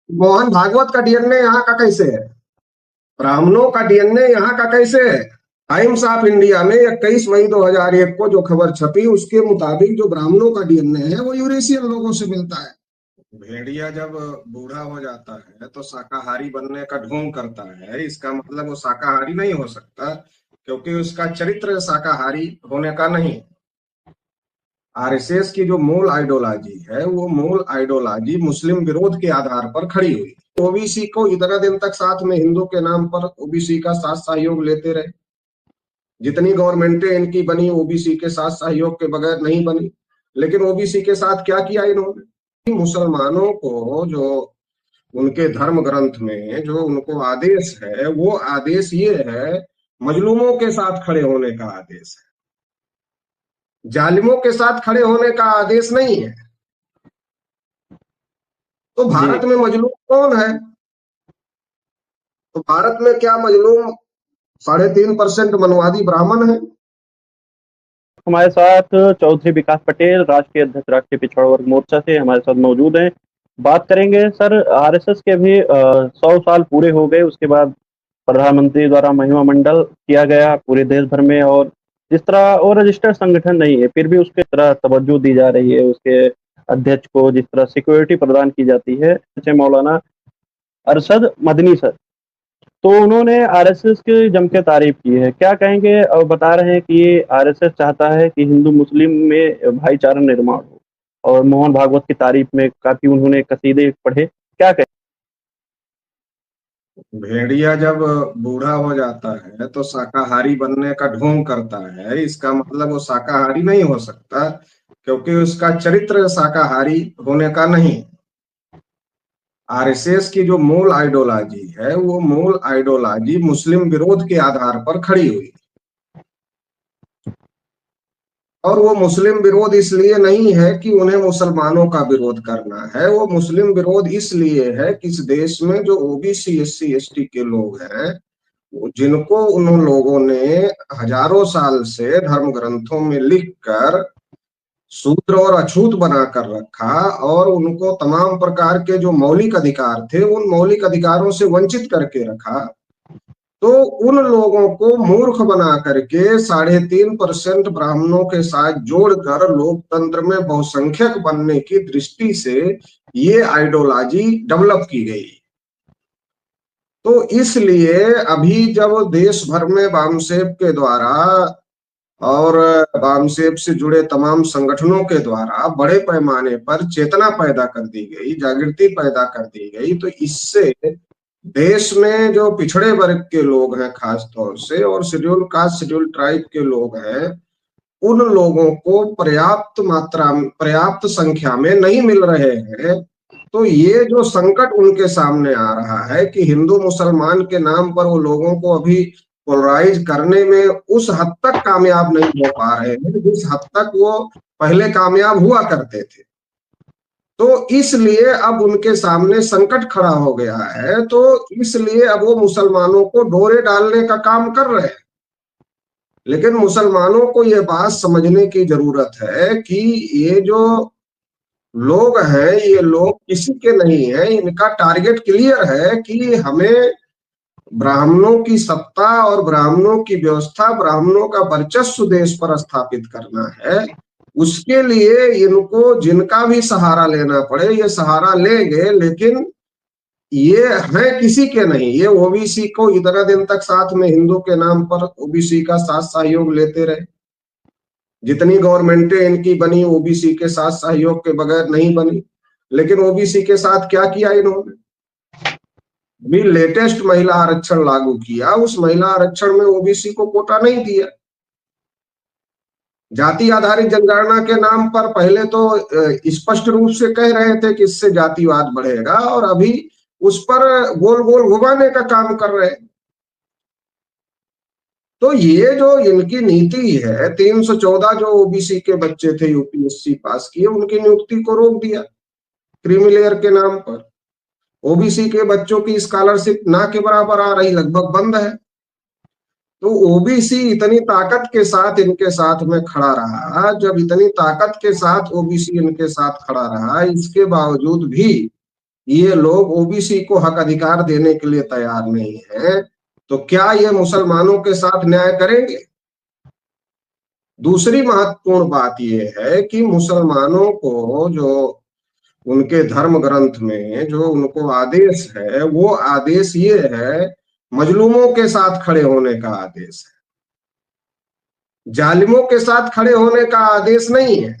मोहन भागवत का डीएनए यहाँ का कैसे है? ब्राह्मणों का डीएनए यहाँ का कैसे है? टाइम्स ऑफ इंडिया में 21 मई 2001 को जो खबर छपी उसके मुताबिक जो ब्राह्मणों का डीएनए है वो यूरेशियन लोगों से मिलता है। भेड़िया जब बूढ़ा हो जाता है तो शाकाहारी बनने का ढोंग करता है, इसका मतलब वो शाकाहारी नहीं हो सकता, क्योंकि उसका चरित्र शाकाहारी होने का नहीं। आरएसएस की जो मूल आइडियोलॉजी है वो मूल आइडियोलॉजी मुस्लिम विरोध के आधार पर खड़ी हुई। ओबीसी को इतना दिन तक साथ में हिंदू के नाम पर ओबीसी का साथ सहयोग लेते रहे। जितनी गवर्नमेंटें इनकी बनी ओबीसी के साथ सहयोग के बगैर नहीं बनी। लेकिन ओबीसी के साथ क्या किया इन्होंने? मुसलमानों को जो उनके धर्म ग्रंथ में जो उनको आदेश है वो आदेश ये है, मजलूमों के साथ खड़े होने का आदेश है, जालिमों के साथ खड़े होने का आदेश नहीं है। तो जी। भारत में मजलूम कौन है? तो भारत में क्या मजलूम 3.5% मनवादी ब्राह्मण है? हमारे साथ चौधरी विकास पटेल, राष्ट्रीय अध्यक्ष, राष्ट्रीय पिछड़ा वर्ग मोर्चा से हमारे साथ मौजूद हैं। बात करेंगे सर, आरएसएस के भी 100 साल पूरे हो गए, उसके बाद प्रधानमंत्री द्वारा महिमा मंडल किया गया पूरे देश भर में, और जिस तरह वो रजिस्टर्ड संगठन नहीं है फिर भी उसके तरह तवज्जो दी जा रही है, उसके अध्यक्ष को जिस तरह सिक्योरिटी प्रदान की जाती है, जैसे मौलाना अरशद मदनी सर, तो उन्होंने आरएसएस की जम के तारीफ की है। क्या कहेंगे? और बता रहे हैं कि आरएसएस चाहता है कि हिंदू मुस्लिम में भाईचारा निर्माण हो, और मोहन भागवत की तारीफ में काफी उन्होंने कसीदे पढ़े। क्या कहें? भेड़िया जब बूढ़ा हो जाता है तो शाकाहारी बनने का ढोंग करता है, इसका मतलब वो शाकाहारी नहीं हो सकता, क्योंकि उसका चरित्र शाकाहारी होने का नहीं। आरएसएस की जो मूल आइडियोलॉजी है वो मूल आइडियोलॉजी मुस्लिम विरोध के आधार पर खड़ी हुई। और वो मुस्लिम विरोध इसलिए नहीं है कि उन्हें मुसलमानों का विरोध करना है, वो मुस्लिम विरोध इसलिए है कि इस देश में जो ओबीसी एससी एसटी के लोग हैं, जिनको उन लोगों ने हजारों साल से धर्म ग्रंथों में लिखकर शूद्र और अछूत बनाकर रखा, और उनको तमाम प्रकार के जो मौलिक अधिकार थे उन मौलिक अधिकारों से वंचित करके रखा। तो उन लोगों को मूर्ख बना करके 3.5% ब्राह्मणों के साथ जोड़कर लोकतंत्र में बहुसंख्यक बनने की दृष्टि से ये आइडियोलॉजी डेवलप की गई। तो इसलिए अभी जब देश भर में वामसेप के द्वारा और वामसेप से जुड़े तमाम संगठनों के द्वारा बड़े पैमाने पर चेतना पैदा कर दी गई, जागृति पैदा कर दी गई, तो इससे देश में जो पिछड़े वर्ग के लोग हैं खास तौर से, और शेड्यूल कास्ट शेड्यूल ट्राइब के लोग हैं, उन लोगों को पर्याप्त मात्रा में पर्याप्त संख्या में नहीं मिल रहे हैं। तो ये जो संकट उनके सामने आ रहा है कि हिंदू मुसलमान के नाम पर वो लोगों को अभी पोलराइज करने में उस हद तक कामयाब नहीं हो पा रहे हैं जिस हद तक वो पहले कामयाब हुआ करते थे। तो इसलिए अब उनके सामने संकट खड़ा हो गया है, तो इसलिए अब वो मुसलमानों को डोरे डालने का काम कर रहे हैं। लेकिन मुसलमानों को ये बात समझने की जरूरत है कि ये जो लोग हैं ये लोग किसी के नहीं है, इनका टारगेट क्लियर है कि हमें ब्राह्मणों की सत्ता और ब्राह्मणों की व्यवस्था, ब्राह्मणों का वर्चस्व देश पर स्थापित करना है। उसके लिए इनको जिनका भी सहारा लेना पड़े ये सहारा लेंगे, लेकिन ये है किसी के नहीं। ये ओबीसी को इतना दिन तक साथ में हिंदू के नाम पर ओबीसी का साथ सहयोग लेते रहे। जितनी गवर्नमेंटें इनकी बनी ओबीसी के साथ सहयोग के बगैर नहीं बनी। लेकिन ओबीसी के साथ क्या किया इन्होंने? भी लेटेस्ट महिला आरक्षण लागू किया, उस महिला आरक्षण में ओबीसी को कोटा नहीं दिया। जाति आधारित जनगणना के नाम पर पहले तो स्पष्ट रूप से कह रहे थे कि इससे जातिवाद बढ़ेगा, और अभी उस पर गोल गोल घुमाने का काम कर रहे हैं। तो ये जो इनकी नीति है, 314 जो ओबीसी के बच्चे थे यूपीएससी पास किए उनकी नियुक्ति को रोक दिया क्रीमी लेयर के नाम पर। ओबीसी के बच्चों की स्कॉलरशिप ना के बराबर आ रही, लगभग बंद है। तो ओबीसी इतनी ताकत के साथ इनके साथ में खड़ा रहा, जब इतनी ताकत के साथ ओबीसी इनके साथ खड़ा रहा, इसके बावजूद भी ये लोग ओबीसी को हक अधिकार देने के लिए तैयार नहीं है, तो क्या ये मुसलमानों के साथ न्याय करेंगे? दूसरी महत्वपूर्ण बात यह है कि मुसलमानों को जो उनके धर्म ग्रंथ में जो उनको आदेश है, वो आदेश ये है, मजलूमों के साथ खड़े होने का आदेश है, जालिमों के साथ खड़े होने का आदेश नहीं है।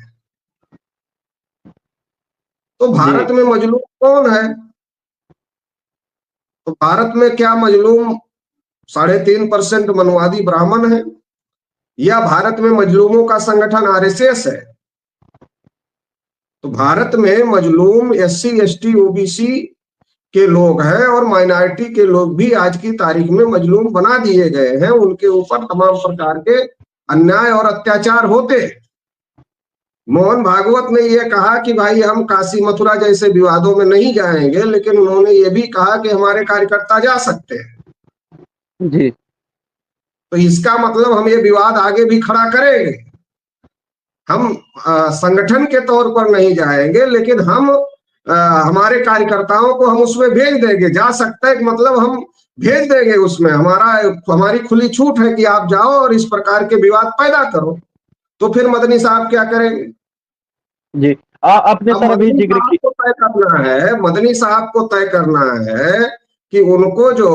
तो भारत में मजलूम कौन है? तो भारत में क्या मजलूम 3.5% मनवादी ब्राह्मण है, या भारत में मजलूमों का संगठन आरएसएस है? तो भारत में मजलूम एससी एसटी ओबीसी के लोग हैं, और माइनॉरिटी के लोग भी आज की तारीख में मजलूम बना दिए गए हैं। उनके ऊपर तमाम प्रकार के अन्याय और अत्याचार होते हैं। मोहन भागवत ने यह कहा कि भाई हम काशी मथुरा जैसे विवादों में नहीं जाएंगे, लेकिन उन्होंने ये भी कहा कि हमारे कार्यकर्ता जा सकते हैं जी। तो इसका मतलब हम ये विवाद आगे भी खड़ा करेंगे। हम संगठन के तौर पर नहीं जाएंगे, लेकिन हम हमारे कार्यकर्ताओं को हम उसमें भेज देंगे। जा सकता है मतलब हम भेज देंगे उसमें, हमारी खुली छूट है कि आप जाओ और इस प्रकार के विवाद पैदा करो। तो फिर मदनी साहब क्या करेंगे? जी। आपने अब सर अभी मदनी जिक्र साहब की। को तय करना है, मदनी साहब को तय करना है कि उनको जो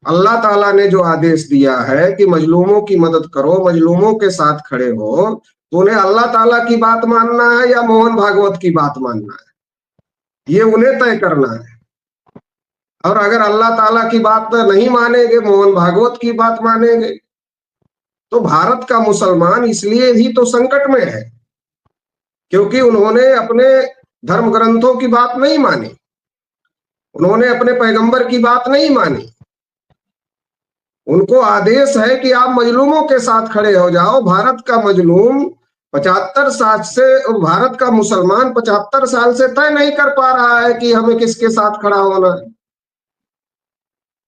अल्लाह ताला ने जो आदेश दिया है कि मजलूमों की मदद करो, मजलूमों के साथ खड़े हो, तो उन्हें अल्लाह ताला की बात मानना है या मोहन भागवत की बात मानना है, ये उन्हें तय करना है। और अगर अल्लाह ताला की बात नहीं मानेंगे, मोहन भागवत की बात मानेंगे, तो भारत का मुसलमान इसलिए ही तो संकट में है क्योंकि उन्होंने अपने धर्म ग्रंथों की बात नहीं मानी, उन्होंने अपने पैगंबर की बात नहीं मानी। उनको आदेश है कि आप मजलूमों के साथ खड़े हो जाओ। भारत का मजलूम 75 साल से, भारत का मुसलमान 75 साल से तय नहीं कर पा रहा है कि हमें किसके साथ खड़ा होना है।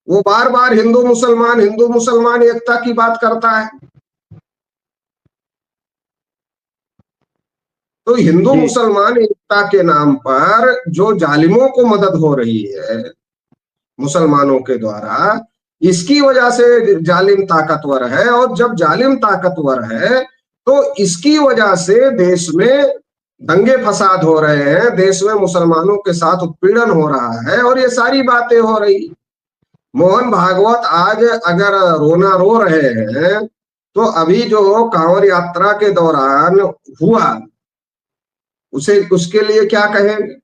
वो बार बार हिंदू मुसलमान एकता की बात करता है। तो हिंदू जी। मुसलमान एकता के नाम पर जो जालिमों को मदद हो रही है मुसलमानों के द्वारा, इसकी वजह से जालिम ताकतवर है। और जब जालिम ताकतवर है तो इसकी वजह से देश में दंगे फसाद हो रहे हैं, देश में मुसलमानों के साथ उत्पीड़न हो रहा है, और ये सारी बातें हो रही। मोहन भागवत आज अगर रोना रो रहे हैं तो अभी जो कांवड़ यात्रा के दौरान हुआ उसके लिए क्या कहेंगे?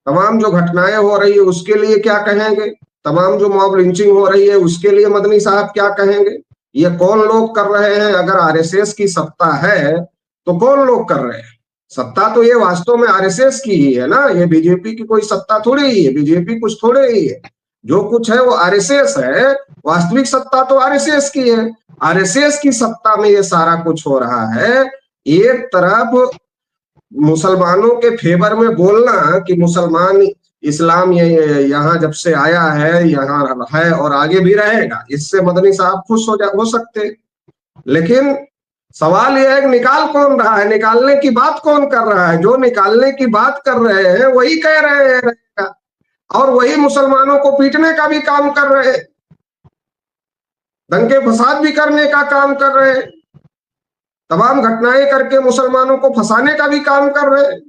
तमाम जो घटनाएं हो रही है उसके लिए क्या कहेंगे? तमाम जो मॉब लिंचिंग हो रही है उसके लिए मदनी साहब क्या कहेंगे? ये कौन लोग कर रहे हैं? अगर आरएसएस की सत्ता है तो कौन लोग कर रहे हैं? सत्ता तो ये वास्तव में आरएसएस की ही है ना, ये बीजेपी की कोई सत्ता थोड़ी ही है, बीजेपी कुछ थोड़े ही है। जो कुछ है वो आरएसएस है, वास्तविक सत्ता तो आरएसएस की है। आरएसएस की सत्ता में ये सारा कुछ हो रहा है। एक तरफ मुसलमानों के फेवर में बोलना कि मुसलमान इस्लाम ये यहाँ जब से आया है, यहाँ है और आगे भी रहेगा, इससे मदनी साहब खुश हो सकते। लेकिन सवाल यह है कि निकाल कौन रहा है, निकालने की बात कौन कर रहा है? जो निकालने की बात कर रहे हैं वही कह रहे हैं रहेगा, और वही मुसलमानों को पीटने का भी काम कर रहे हैं, दंगे फसाद भी करने का काम कर रहे हैं, तमाम घटनाएं करके मुसलमानों को फंसाने का भी काम कर रहे हैं।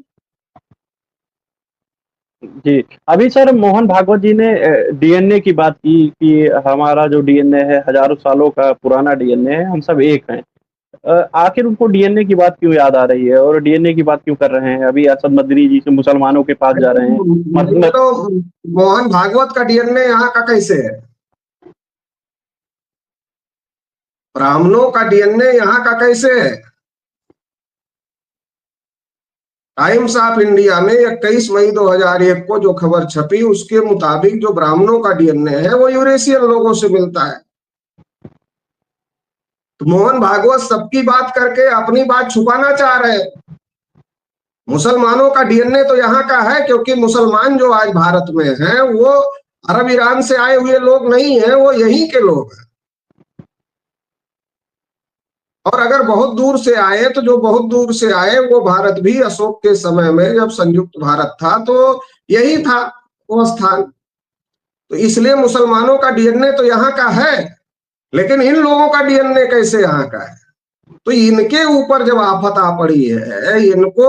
जी। अभी सर मोहन भागवत जी ने डीएनए की बात की कि हमारा जो डीएनए है हजारों सालों का पुराना डीएनए है, हम सब एक हैं। आखिर उनको डीएनए की बात क्यों याद आ रही है और डीएनए की बात क्यों कर रहे हैं? अभी असद मदनी जी से मुसलमानों के पास जा रहे हैं। तो मोहन भागवत का डीएनए यहाँ का कैसे है? ब्राह्मणों का डीएनए यहाँ का कैसे है? टाइम्स ऑफ इंडिया में 21 मई 2001 को जो खबर छपी उसके मुताबिक जो ब्राह्मणों का डीएनए है वो यूरेशियन लोगों से मिलता है। तो मोहन भागवत सबकी बात करके अपनी बात छुपाना चाह रहे हैं। मुसलमानों का डीएनए तो यहाँ का है, क्योंकि मुसलमान जो आज भारत में हैं वो अरब ईरान से आए हुए लोग नहीं है, वो यहीं के लोग हैं। और अगर बहुत दूर से आए तो जो बहुत दूर से आए वो भारत भी अशोक के समय में जब संयुक्त भारत था तो यही था वो स्थान। तो इसलिए मुसलमानों का डीएनए तो यहाँ का है, लेकिन इन लोगों का डीएनए कैसे यहाँ का है? तो इनके ऊपर जब आफत आ पड़ी है, इनको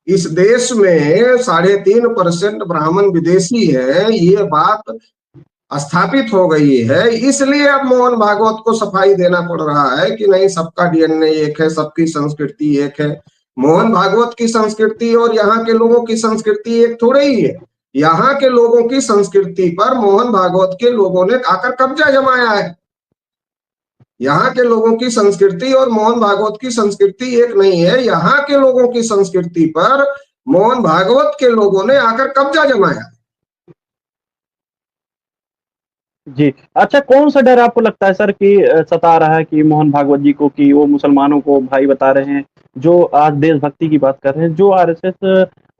इस देश में 3.5% ब्राह्मण विदेशी है, ये बात स्थापित हो गई है, इसलिए अब मोहन भागवत को सफाई देना पड़ रहा है कि नहीं सबका डीएनए एक है, सबकी संस्कृति एक है। मोहन भागवत की संस्कृति और यहाँ के लोगों की संस्कृति एक थोड़े ही है। यहाँ के लोगों की संस्कृति पर मोहन भागवत के लोगों ने आकर कब्जा जमाया है। यहाँ के लोगों की संस्कृति और मोहन भागवत की संस्कृति एक नहीं है। यहाँ के लोगों की संस्कृति पर मोहन भागवत के लोगों ने आकर कब्जा जमाया। जी। अच्छा, कौन सा डर आपको लगता है सर कि सता रहा है कि मोहन भागवत जी को कि वो मुसलमानों को भाई बता रहे हैं, जो आज देशभक्ति की बात कर रहे हैं, जो आरएसएस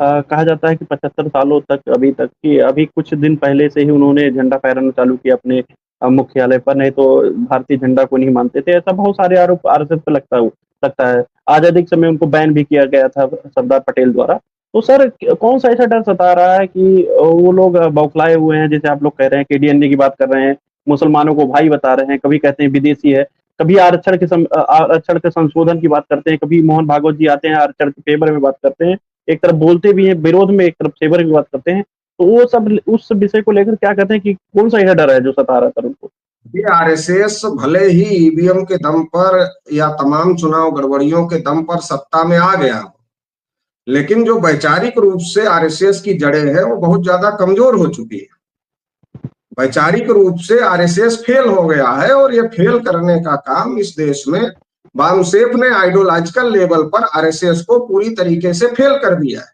कहा जाता है कि 75 सालों तक अभी कुछ दिन पहले से ही उन्होंने झंडा फहराना चालू किया अपने मुख्यालय पर, नहीं तो भारतीय झंडा को नहीं मानते थे। ऐसा बहुत सारे आरोप आरएसएस पे लगता है। आज़ादी के समय उनको बैन भी किया गया था सरदार पटेल द्वारा। तो सर कौन सा ऐसा डर सता रहा है कि वो लोग बौखलाए हुए हैं, जैसे आप लोग कह रहे हैं कि डीएनए की बात कर रहे हैं, मुसलमानों को भाई बता रहे हैं, कभी कहते हैं विदेशी है, कभी आरक्षण के संशोधन की बात करते हैं, कभी मोहन भागवत जी आते हैं आरक्षण के फेवर में बात करते हैं, एक तरफ बोलते भी हैं विरोध में, एक तरफ फेवर में बात करते हैं। तो वो सब उस विषय को लेकर क्या कहते हैं कि कौन सा यह डर है जो सता रहा है सर उनको? ये आरएसएस भले ही ईवीएम के दम पर या तमाम चुनाव गड़बड़ियों के दम पर सत्ता में आ गया, लेकिन जो वैचारिक रूप से आरएसएस की जड़ें हैं वो बहुत ज्यादा कमजोर हो चुकी है। वैचारिक रूप से आरएसएस फेल हो गया है और ये फेल करने का काम इस देश में वामसेफ ने आइडियोलॉजिकल लेवल पर आरएसएस को पूरी तरीके से फेल कर दिया है।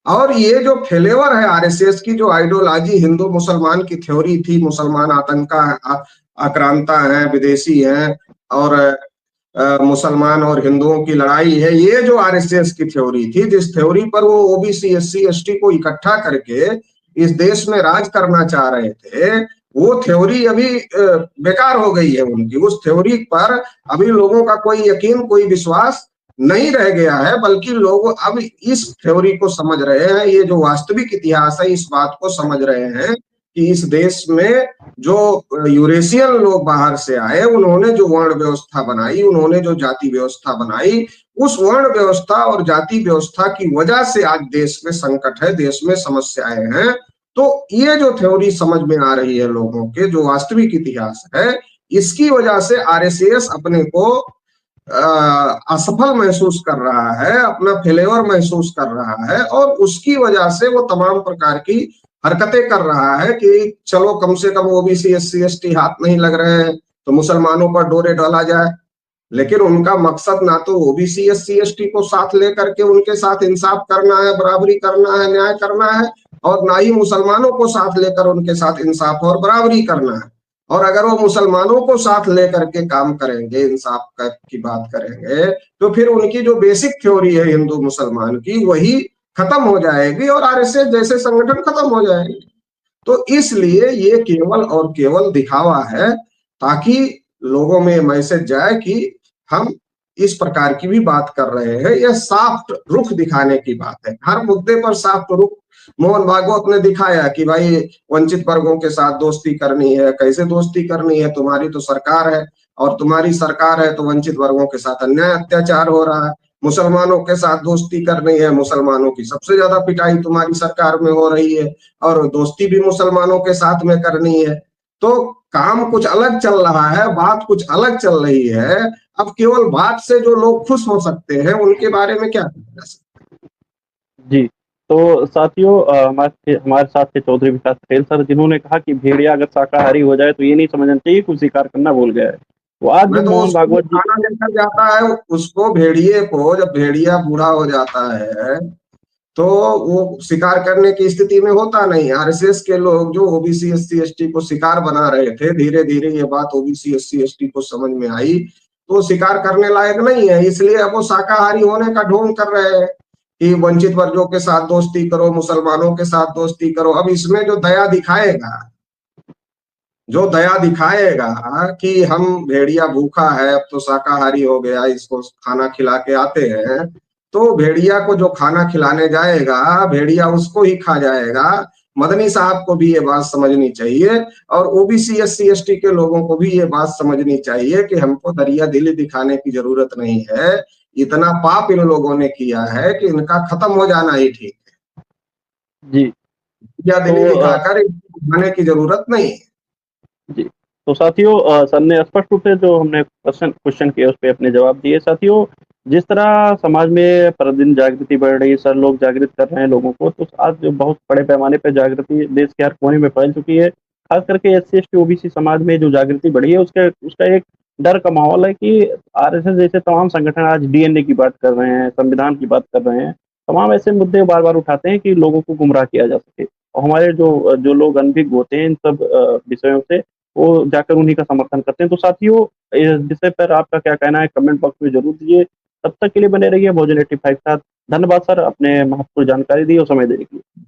और ये जो फेलेवर है आरएसएस की, जो आइडियोलॉजी हिंदू मुसलमान की थ्योरी थी, मुसलमान आतंका आक्रांता है, विदेशी हैं और मुसलमान और हिंदुओं की लड़ाई है, ये जो आरएसएस की थ्योरी थी, जिस थ्योरी पर वो ओबीसी एससी एसटी को इकट्ठा करके इस देश में राज करना चाह रहे थे, वो थ्योरी अभी बेकार हो गई है उनकी। उस थ्योरी पर अभी लोगों का कोई यकीन, कोई विश्वास नहीं रह गया है, बल्कि लोग अब इस थ्योरी को समझ रहे हैं, ये जो वास्तविक इतिहास है इस बात को समझ रहे हैं कि इस देश में जो यूरेशियन लोग बाहर से आए, उन्होंने जो वर्ण व्यवस्था बनाई, उन्होंने जो जाति व्यवस्था बनाई, उस वर्ण व्यवस्था और जाति व्यवस्था की वजह से आज देश में संकट है, देश में समस्याएं हैं। तो ये जो थ्योरी समझ में आ रही है लोगों के, जो वास्तविक इतिहास है, इसकी वजह से आरएसएस अपने को असफल महसूस कर रहा है, अपना फेलेवर महसूस कर रहा है, और उसकी वजह से वो तमाम प्रकार की हरकतें कर रहा है कि चलो कम से कम ओबीसी एससी एसटी हाथ नहीं लग रहे हैं तो मुसलमानों पर डोरे डाला जाए। लेकिन उनका मकसद ना तो ओबीसी एससी एसटी को साथ लेकर के उनके साथ इंसाफ करना है, बराबरी करना है, न्याय करना है, और ना ही मुसलमानों को साथ लेकर उनके साथ इंसाफ और बराबरी करना है। और अगर वो मुसलमानों को साथ लेकर के काम करेंगे, इंसाफ की बात करेंगे, तो फिर उनकी जो बेसिक थ्योरी है हिंदू मुसलमान की, वही खत्म हो जाएगी और आरएसएस जैसे संगठन खत्म हो जाएंगे। तो इसलिए ये केवल और केवल दिखावा है, ताकि लोगों में मैसेज जाए कि हम इस प्रकार की भी बात कर रहे हैं। यह सॉफ्ट रुख दिखाने की बात है, हर मुद्दे पर सॉफ्ट रुख मोहन भागवत ने दिखाया कि भाई वंचित वर्गों के साथ दोस्ती करनी है। कैसे दोस्ती करनी है? तुम्हारी तो सरकार है, और तुम्हारी सरकार है तो वंचित वर्गों के साथ अन्याय अत्याचार हो रहा है। मुसलमानों के साथ दोस्ती करनी है, मुसलमानों की सबसे ज्यादा पिटाई तुम्हारी सरकार में हो रही है, और दोस्ती भी मुसलमानों के साथ में करनी है। तो काम कुछ अलग चल रहा है, बात कुछ अलग चल रही है। अब केवल बात से जो लोग खुश हो सकते हैं, उनके बारे में क्या कहा? जी। तो साथियों, हमारे साथ थे चौधरी विकास पटेल सर, जिन्होंने कहा कि भेड़िया अगर शाकाहारी हो जाए तो ये नहीं समझना चाहिए कि शिकार करना भूल गया है। तो आज मैं जो तो मोहन उसको भागवत जी खाना लेकर जाता है, उसको भेड़िए को, जब भेड़िया बूढ़ा हो जाता है तो वो शिकार करने की स्थिति में होता नहीं। आरएसएस के लोग जो ओबीसी एससी एसटी को शिकार बना रहे थे, धीरे धीरे ये बात ओबीसी एससी एसटी को समझ में आई तो शिकार करने लायक नहीं है, इसलिए अब वो शाकाहारी होने का ढोंग कर रहे हैं कि वंचित वर्गों के साथ दोस्ती करो, मुसलमानों के साथ दोस्ती करो। अब इसमें जो दया दिखाएगा, जो दया दिखाएगा कि हम भेड़िया भूखा है, अब तो शाकाहारी हो गया, इसको खाना खिला के आते हैं, तो भेड़िया को जो खाना खिलाने जाएगा, भेड़िया उसको ही खा जाएगा। मदनी साहब को भी ये बात समझनी चाहिए, और ओबीसी एससी एसटी के लोगों को भी ये बात समझनी चाहिए कि हमको दरिया दिली दिखाने की जरूरत नहीं है। इतना पाप इन लोगों ने किया है कि इनका खत्म हो जाना ही ठीक जी। है। दरिया तो दिली दिखाकर इनको दिखाने की जरूरत नहीं है। जी। तो साथियों सर ने स्पष्ट रूप से जो हमने क्वेश्चन किए उस पे अपने जवाब दिए। साथियों, जिस तरह समाज में प्रतिदिन जागृति बढ़ रही है, सर लोग जागृत कर रहे हैं लोगों को, तो आज जो बहुत बड़े पैमाने पे जागृति देश के हर कोने में फैल चुकी है। खास करके एससी एसटी ओबीसी समाज में जो जागृति बढ़ी है उसके उसका एक डर का माहौल है कि आरएसएस जैसे तमाम संगठन आज डीएनए की बात कर रहे हैं, संविधान की बात कर रहे हैं। तमाम ऐसे मुद्दे बार-बार उठाते हैं कि लोगों को गुमराह किया जा सके। और हमारे जो जो लोग अनभिज्ञ होते हैं इन सब विषयों से, वो जाकर उन्हीं का समर्थन करते हैं। तो साथियों, इस विषय पर आपका क्या कहना है कमेंट बॉक्स में ज़रूर दीजिए। तब तक के लिए बने रहिए भोजन 85 के साथ। धन्यवाद सर, अपने महत्वपूर्ण जानकारी दी और समय देने के लिए।